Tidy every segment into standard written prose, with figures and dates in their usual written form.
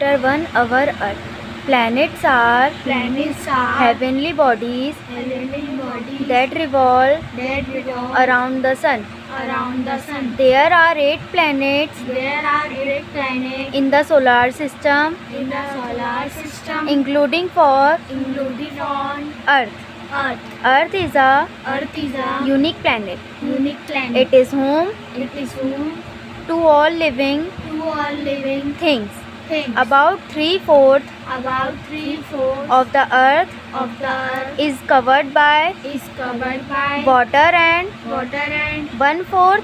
Chapter 1 Our Earth. Planets are heavenly bodies that revolve around the sun. There are 8 planets in the solar system, including Earth. Earth is a unique planet. It is home to all living things. About 3/4 of the Earth is covered by water and 1/4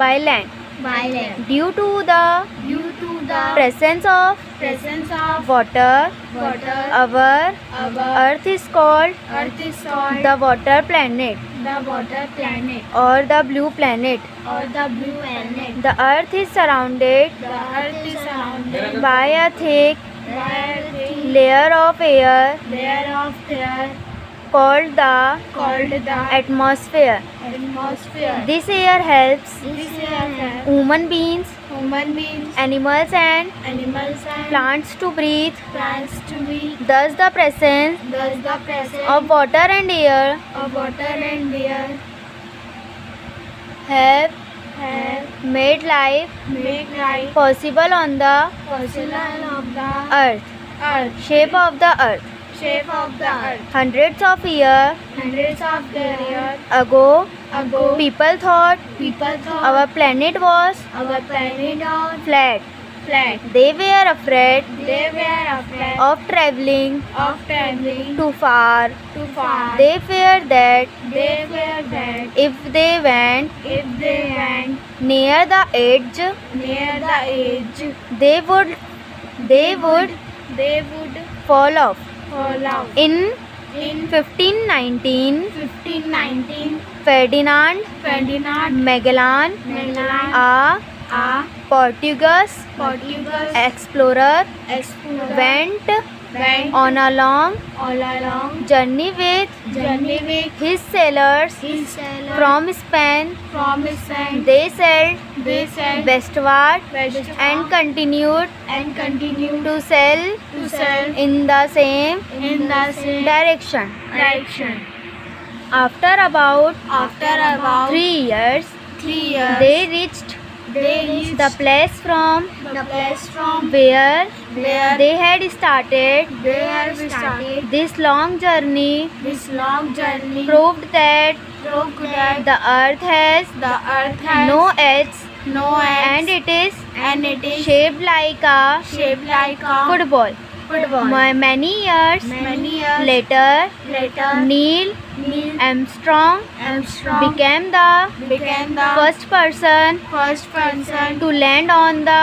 by land. Due to the presence of water, our Earth is called the water planet or the blue planet. The Earth is surrounded by a thick layer of air called the atmosphere. This air helps human beings, animals and plants to breathe. Thus the presence of water and air have made life possible on the Earth. Shape of the Earth. Hundreds of years ago, people thought our planet was flat. They were afraid of traveling too far. They feared that if they went near the edge, they would fall off. In 1519, Ferdinand Magellan, a Portuguese explorer, went on a long journey with his sailors from Spain. They sailed westward and continued to sail in the same direction. After about 3 years, they reached the place from where they had started. This long journey proved that the Earth has no edge and it is shaped like a football. Many years later, Neil Armstrong became the first person to land on the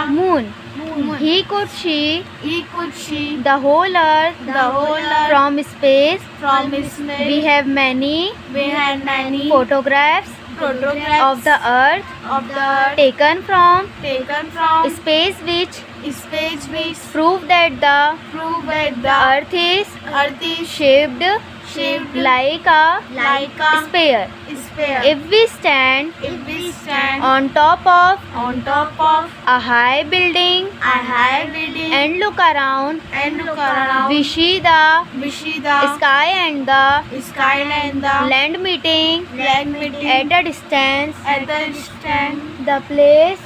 moon. He could see the whole Earth from space. We have many photographs of the Earth taken from space which prove that the Earth is shaped like a sphere. If we stand on top of a high building and look around, we see the sky and the land meeting at a distance. The place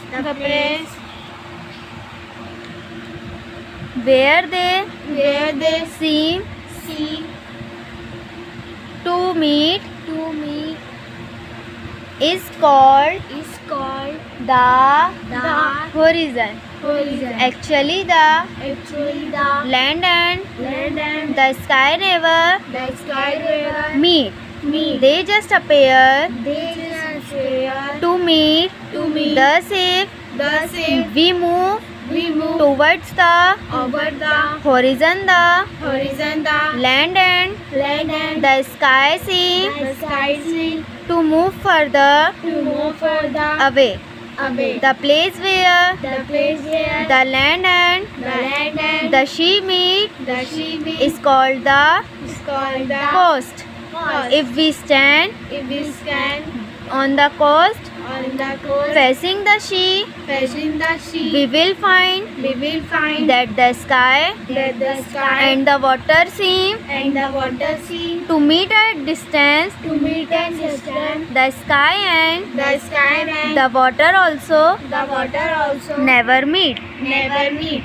where they seem to meet is called the horizon. Actually, the land and the sky never meet. They just appear to meet. Thus, if we move towards the horizon, the land and the sky seem to move further away. The place where the land and the sea meet is called the coast. If we stand on the coast facing the sea, we will find we will find that the sky that the sky and the water seem and the water seem to meet at distance. to meet at distance. The sky and The sky and the water also the water also never meet. never meet.